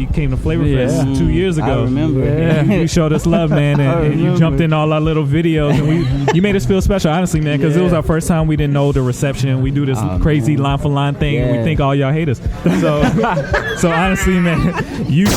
we came to Flavor Fest 2 years ago. I remember. Yeah. You showed us love, man, and you jumped in all our little videos, and you made us feel special, honestly, man, because it was our first time. We didn't know the reception. We do this crazy line for line thing, and we think all y'all hate us. So honestly, man, you.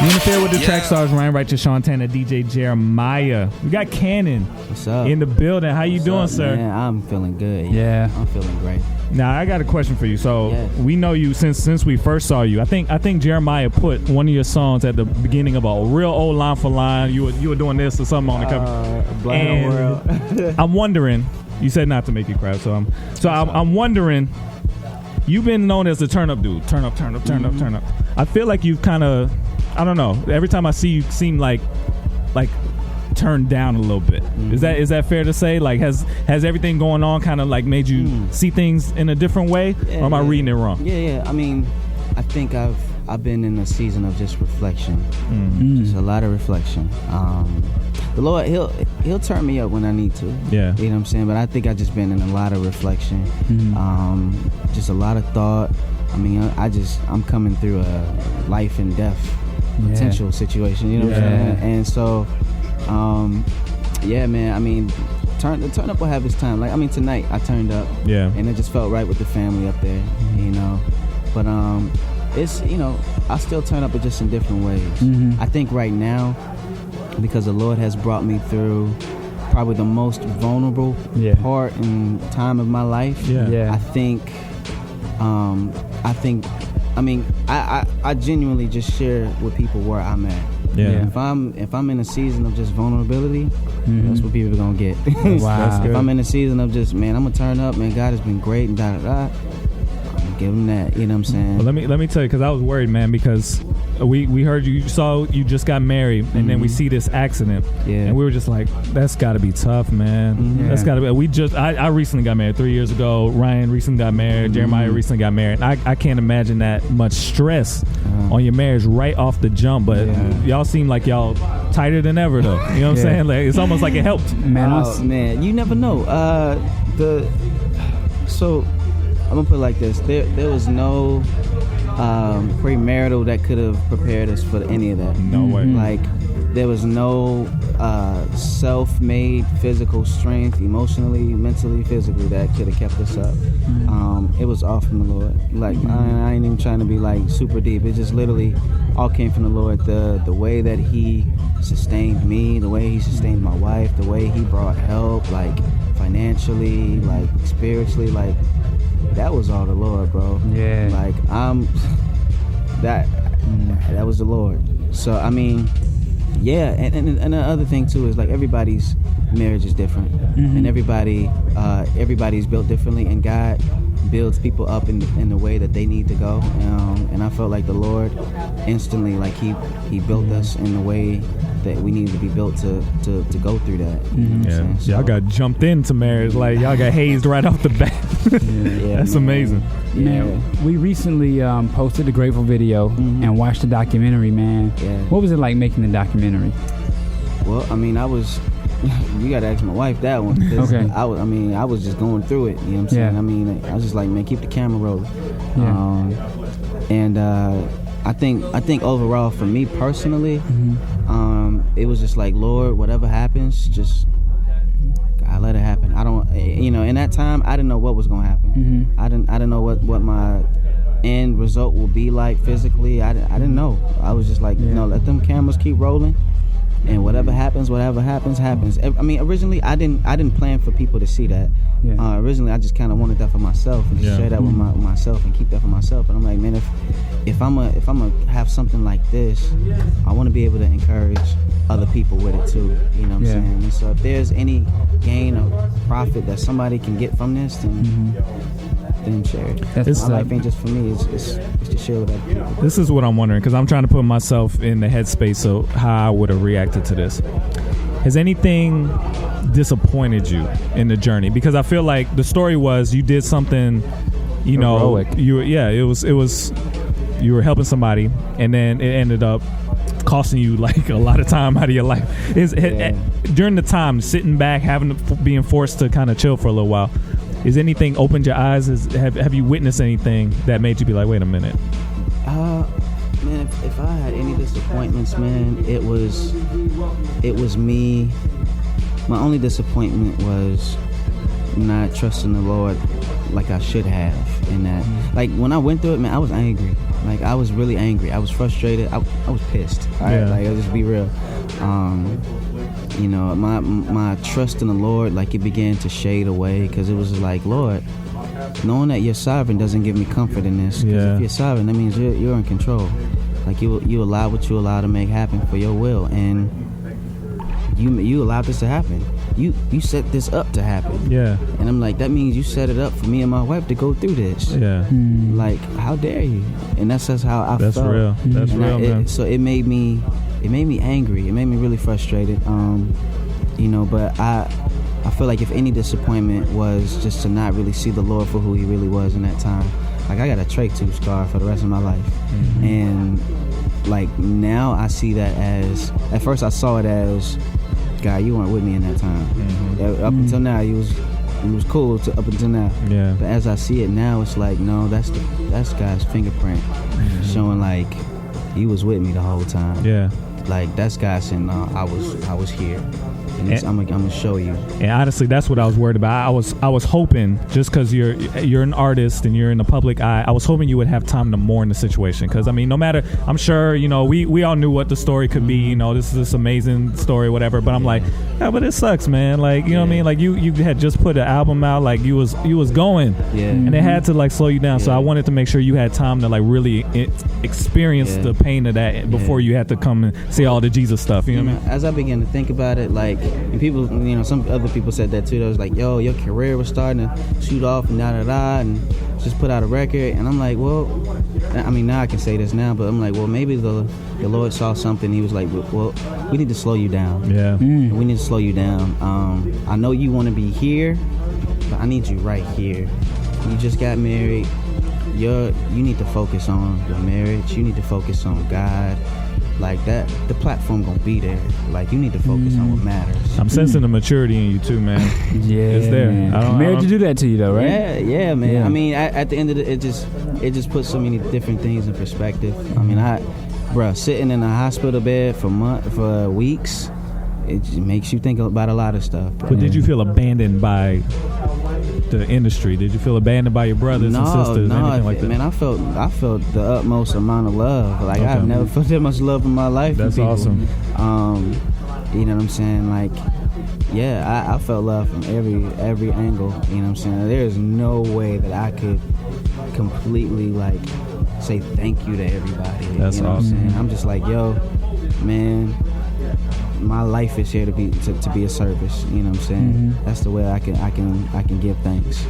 You interfere with the Trackstarz, Ryan Righteous, SEANTANA, DJ Jeremiah. We got Canon. What's up? In the building. How you doing, sir? Man, I'm feeling good. Yeah. I'm feeling great. Now, I got a question for you. So, we know you since we first saw you. I think Jeremiah put one of your songs at the beginning of a real old line for line. You were doing this or something on the cover. Blind World. I'm wondering, you said not to make you cry, so I'm wondering, you've been known as the turn up dude. Turn up. I feel like you've kind of, I don't know. Every time I see you, seem like turned down a little bit. Is that fair to say? Like, has everything going on kind of like made you see things in a different way, or am I reading it wrong? Yeah. I mean, I think I've been in a season of just reflection, just a lot of reflection. The Lord, He'll turn me up when I need to. Yeah, you know what I'm saying. But I think I've just been in a lot of reflection, just a lot of thought. I mean, I'm coming through a life and death potential situation, you know what I'm saying? And so, man, I mean, turn up will have its time. Like, I mean, tonight I turned up, and it just felt right with the family up there, you know. But it's, you know, I still turn up, but just in different ways. I think right now, because the Lord has brought me through probably the most vulnerable part and time of my life. I genuinely just share with people where I'm at. If I'm in a season of just vulnerability, that's what people are gonna get. Wow. If I'm in a season of just, man, I'm gonna turn up, man, God has been great and I'm gonna give him that. You know what I'm saying? Well, let me tell you, because I was worried, man, because we heard you just got married, and then we see this accident, and we were just like, that's got to be tough, man. That's got to be. I recently got married 3 years ago. Ryan recently got married. Jeremiah recently got married. I can't imagine that much stress on your marriage right off the jump. But y'all seem like y'all tighter than ever, though. You know what I'm saying? Like, it's almost like it helped. Man, you never know. So I'm gonna put it like this: there was no premarital that could have prepared us for any of that. No way. Like, there was no self-made physical strength, emotionally, mentally, physically, that could have kept us up. It was all from the Lord. Like, I ain't even trying to be like super deep. It just literally all came from the Lord. The way that He sustained me, the way He sustained my wife, the way He brought help, like financially, like spiritually, like, that was all the Lord, bro. Yeah. Like, that was the Lord. So, I mean, and the other thing too is, like, everybody's marriage is different, and everybody's built differently, and God builds people up in the way that they need to go. And I felt like the Lord instantly, like, He built us in the way that we needed to be built to go through that. So, y'all got jumped into marriage, like y'all got hazed right off the bat. That's amazing. Man, we recently posted the Grateful video and watched the documentary, man. What was it like making the documentary? Well, I mean, you gotta ask my wife that one. Okay. I was just going through it. You know what I'm saying? I mean, I was just like, man, keep the camera rolling. I think overall, for me personally, it was just like, Lord, whatever happens, just God, let it happen. I don't, in that time, I didn't know what was gonna happen. I didn't know what my end result will be like physically. I didn't know. I was just like, let them cameras keep rolling. And whatever happens, happens. I mean, originally I didn't plan for people to see that. Originally I just kind of wanted that for myself and just share that with myself and keep that for myself. And I'm like, man, if I'm a have something like this, I want to be able to encourage other people with it too. You know what I'm saying? And so if there's any gain or profit that somebody can get from this, then share it. My life ain't just for me. It's to share with other people. This is what I'm wondering, because I'm trying to put myself in the headspace of how I would have reacted to this. Has anything disappointed you in the journey? Because I feel like the story was you did something, heroic. It was you were helping somebody, and then it ended up costing you like a lot of time out of your life. During the time sitting back, being forced to kind of chill for a little while, is anything opened your eyes? Have you witnessed anything that made you be like, wait a minute? Man, if I had any disappointments, man, it was me. My only disappointment was not trusting the Lord like I should have. In that, like when I went through it, man, I was angry. Like I was really angry. I was frustrated. I was pissed. Right? Like I'll just be real. You know, my trust in the Lord, like it began to shade away, because it was like, Lord, knowing that you're sovereign doesn't give me comfort in this. Because if you're sovereign, that means you're in control. Like you allow what you allow to make happen for your will, and you allowed this to happen. You set this up to happen. Yeah. And I'm like, that means you set it up for me and my wife to go through this. Yeah. Like, how dare you? And that's just how I felt. That's real. That's real, man. So it made me angry. It made me really frustrated. You know, but I feel like if any disappointment was just to not really see the Lord for who He really was in that time. Like I got a trach tube scar for the rest of my life, and like now I see that as. At first I saw it as, God, you weren't with me in that time. Up until now, it was cool up until now. Yeah. But as I see it now, it's like, no, that's God's fingerprint showing like He was with me the whole time. Yeah. Like that's God saying, no, I was here. And I'm gonna show you. And honestly, that's what I was worried about. I was hoping, just because you're an artist and you're in the public eye, I was hoping you would have time to mourn the situation. Because I mean, no matter, I'm sure we all knew what the story could be. This is this amazing story, whatever. But I'm like, yeah, but it sucks, man. Like what I mean? Like you had just put an album out, like you was going, and it had to like slow you down. So I wanted to make sure you had time to like really experience the pain of that before you had to come and say all the Jesus stuff. You know what I mean? As I began to think about it, like. And people, some other people said that too. They was like, yo, your career was starting to shoot off and and just put out a record. And I'm like, well, I mean, now I can say this now, but I'm like, well, maybe the Lord saw something. He was like, well, we need to slow you down. Yeah. We need to slow you down. I know you want to be here, but I need you right here. You just got married. You need to focus on your marriage. You need to focus on God. Like that, the platform gonna be there. Like you need to focus on what matters. I'm sensing the maturity in you too, man. It's there. Marriage to do that to you though, right? Yeah, man. Yeah. I mean, at the end of it just puts so many different things in perspective. I mean, sitting in a hospital bed for weeks, it just makes you think about a lot of stuff. But did you feel abandoned by the industry? Did you feel abandoned by your brothers and sisters? Anything like that? Man, I felt the utmost amount of love. Like I've never felt that much love in my life. That's awesome. You know what I'm saying? Like, yeah, I felt love from every angle. You know what I'm saying? There's no way that I could completely like say thank you to everybody. That's you know awesome. What I'm saying? I'm just like, yo, man. My life is here to be a service. You know what I'm saying? That's the way I can give thanks.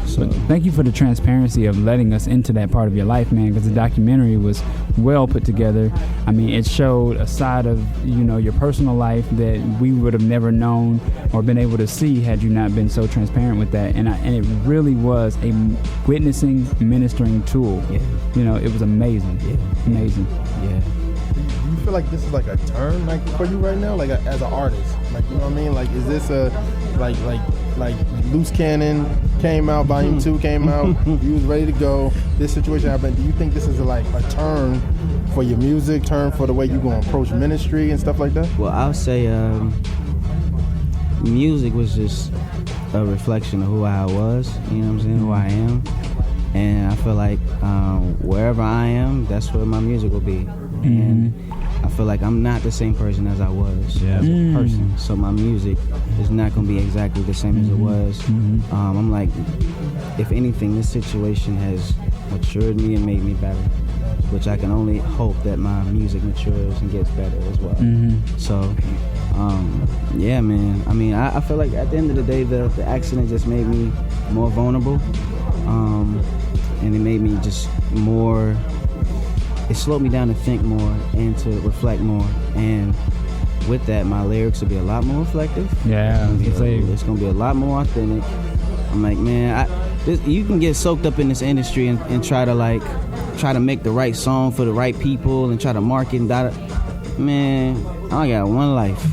So thank you for the transparency of letting us into that part of your life, man. Because the documentary was well put together. I mean, it showed a side of your personal life that we would have never known or been able to see had you not been so transparent with that. And it really was a witnessing, ministering tool. Yeah. It was amazing. Yeah. Amazing. Yeah. Do you feel like this is like a turn, like for you right now, like as an artist, like you know what I mean? Like, is this a like Loose Cannon came out, Volume 2 came out, you was ready to go. This situation happened. Do you think this is like a turn for your music, turn for the way you're gonna approach ministry and stuff like that? Well, I'll say music was just a reflection of who I was. You know what I'm saying? Who I am, and I feel like wherever I am, that's where my music will be. And I feel like I'm not the same person as I was as a person. So my music is not going to be exactly the same as it was. I'm like, if anything, this situation has matured me and made me better, which I can only hope that my music matures and gets better as well. So, yeah, man. I mean, I feel like at the end of the day, the accident just made me more vulnerable. And it made me just more... It slowed me down to think more and to reflect more, and with that, my lyrics will be a lot more reflective. Yeah, it's gonna be a lot more authentic. I'm like, man, you can get soaked up in this industry and try to like try to make the right song for the right people and try to market and man, I got one life.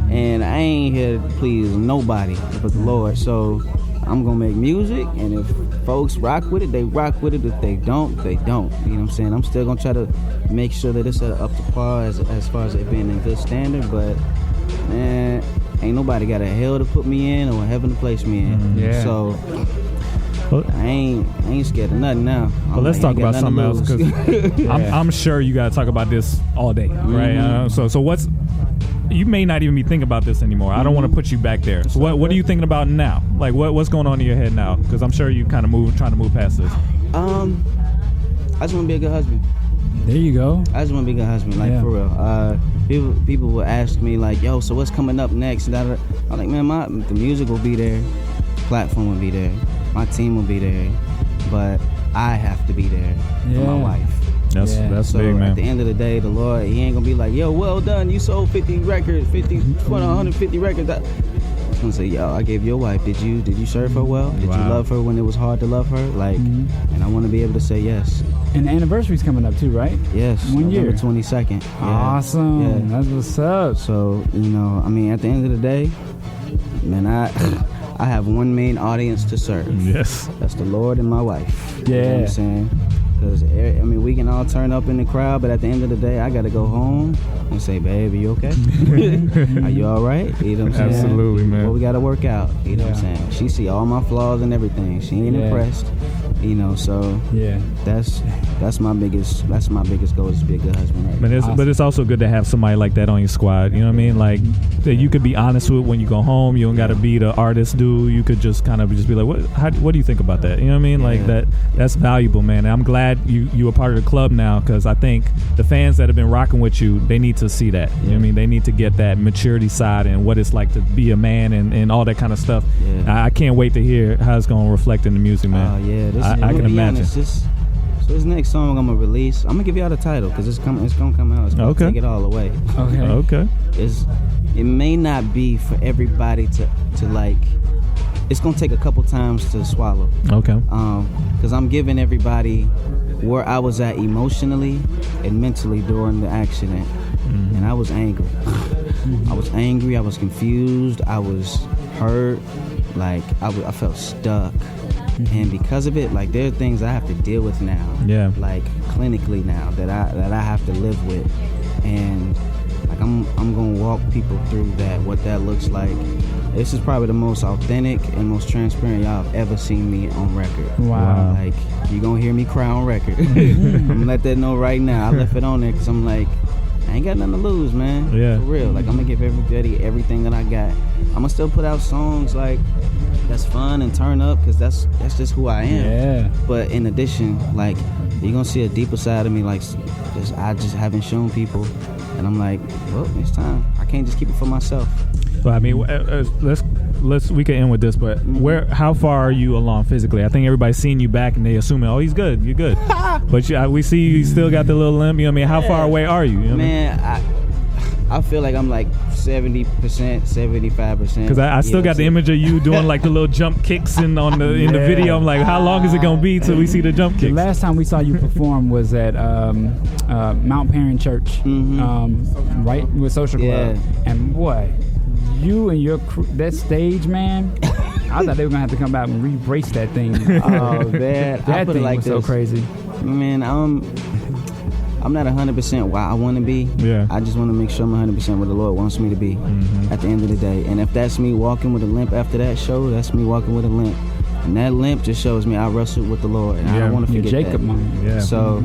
And I ain't here to please nobody but the Lord. So I'm gonna make music, and if folks rock with it, they rock with it. If they don't, they don't. You know what I'm saying? I'm still gonna try to make sure that it's up to par as far as it being in good standard. But man, ain't nobody got a hell to put me in or heaven to place me in. Yeah. So I ain't scared of nothing now. Well, let's talk about something else, because I'm sure you gotta talk about this all day, right? So what's, you may not even be thinking about this anymore. I don't want to put you back there. So what are you thinking about now? Like what's going on in your head now? Because I'm sure you kind of trying to move past this. I just want to be a good husband. There you go. I just want to be a good husband, like for real. People will ask me like, "Yo, so what's coming up next?" I'm like, man, the music will be there, platform will be there, my team will be there, but I have to be there for my wife. That's so big, man. At the end of the day, the Lord, He ain't gonna be like, "Yo, well done, you sold 50 records, 150 records." He's gonna say, "Yo, I gave your wife. Did you serve her well? Did you love her when it was hard to love her?" Like, and I want to be able to say yes. And the anniversary's coming up too, right? Yes, 1 year, November 22nd. Awesome. Yeah. That's what's up. So I mean, at the end of the day, man, I have one main audience to serve. Yes, that's the Lord and my wife. Yeah, you know what I'm saying. Because, I mean, we can all turn up in the crowd, but at the end of the day, I got to go home and say, "Babe, you okay? Are you all right?" You know what I'm saying? Absolutely, man. Well, we got to work out. You know what I'm saying? She see all my flaws and everything. She ain't impressed. So that's my biggest goal, is to be a good husband. Right? But it's also good to have somebody like that on your squad. You know what I mean? Like that you could be honest with when you go home. You don't got to be the artist dude. You could just kind of just be like, what do you think about that? You know what I mean? Like that's valuable, man. And I'm glad you are part of the club now, because I think the fans that have been rocking with you, they need to see that. You know what I mean? They need to get that maturity side and what it's like to be a man and all that kind of stuff. I can't wait to hear how it's going to reflect in the music, man. I can imagine. So this next song I'm gonna release, I'm gonna give y'all the title, because it's gonna come out. It's gonna take it all away. Okay. It may not be for everybody to like. It's gonna take a couple times to swallow. Okay. Because I'm giving everybody where I was at emotionally and mentally during the accident, and I was angry. I was confused. I was hurt. Like I felt stuck. And because of it, like, there are things I have to deal with now, like clinically now, that I have to live with, and like I'm gonna walk people through what that looks like. This is probably the most authentic and most transparent y'all have ever seen me on record. Wow. Like, you gonna hear me cry on record. I'm gonna let that know right now. I left it on there because I'm like, I ain't got nothing to lose, man. For real. Like, I'm gonna give everybody everything that I got. I'm gonna still put out songs like that's fun and turn up, because that's just who I am. But in addition, like, you're gonna see a deeper side of me, like, I just haven't shown people, and I'm like, well, it's time. I can't just keep it for myself. But I mean, we can end with this. But how far are you along physically? I think everybody's seeing you back and they assuming, oh, he's good, you're good. But we see you still got the little limp. You know what I mean? How far away are you? You know man, I feel like I'm like 70%, 75%. Because I still got the image of you doing like the little jump kicks in the video. I'm like, how long is it gonna be till we see the jump kicks? The last time we saw you perform was at Mount Perrin Church, right with Social Club, and boy, you and your crew, that stage, man. I thought they were gonna have to come back and re-brace that thing. Oh man, that thing was so crazy. Man, I'm not 100% where I want to be. I just want to make sure I'm 100% where the Lord wants me to be at the end of the day. And if that's me walking with a limp after that show, that's me walking with a limp. And that limp just shows me I wrestled with the Lord, and I don't want to forget Jacob that. Moment. So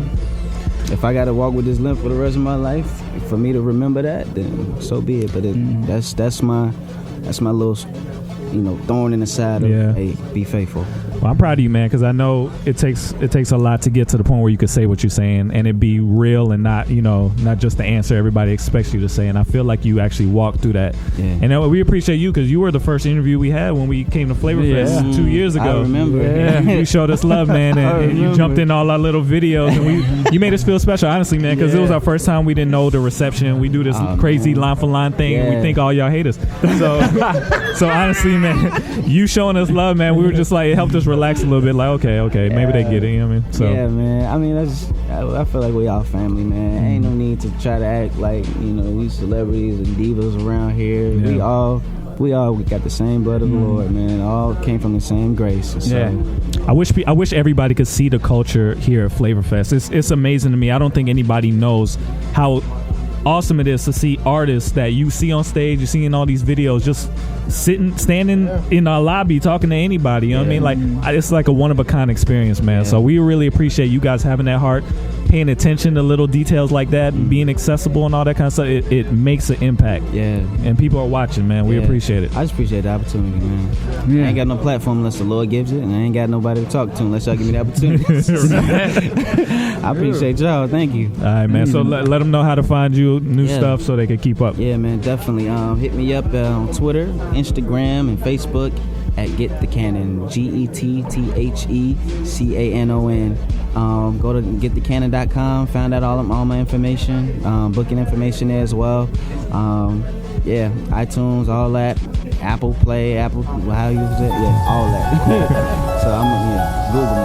if I got to walk with this limp for the rest of my life, for me to remember that, then so be it. But that's my little, thorn in the side of, hey, be faithful. Well, I'm proud of you, man, because I know it takes a lot to get to the point where you can say what you're saying and it be real and not just the answer everybody expects you to say. And I feel like you actually walked through that. And we appreciate you, because you were the first interview we had when we came to Flavor Fest 2 years ago. I remember. You showed us love, man, and you jumped in all our little videos, and you made us feel special, honestly, man, because it was our first time. We didn't know the reception. We do this crazy line for line thing, and we think all y'all hate us. So honestly, man, you showing us love, man, we were just like, it helped us relax a little bit. Like, okay, maybe they get it. You know what I mean? So yeah, man. I mean, I feel like we all family, man. Ain't no need to try to act like we celebrities and divas around here. Yeah. We all got the same blood of the Lord, man. All came from the same grace. So. I wish everybody could see the culture here at Flavor Fest. It's amazing to me. I don't think anybody knows how awesome it is to see artists that you see on stage, you see in all these videos, just standing in our lobby talking to anybody. You know what I mean? Like it's like a one of a kind experience, man. So we really appreciate you guys having that heart, paying attention to little details like that, being accessible and all that kind of stuff. It makes an impact. Yeah. And people are watching, man. We appreciate it. I just appreciate the opportunity, man. I ain't got no platform unless the Lord gives it, and I ain't got nobody to talk to unless y'all give me the opportunity. I appreciate y'all. Thank you. All right, man. So let them know how to find you, new stuff, so they can keep up. Yeah, man. Definitely. Hit me up on Twitter, Instagram, and Facebook at Get the Canon, GETTHECANON. Go to getthecanon.com, find out all my information, booking information there as well. iTunes, all that, Apple Play, how you use it, all that. So I'm Google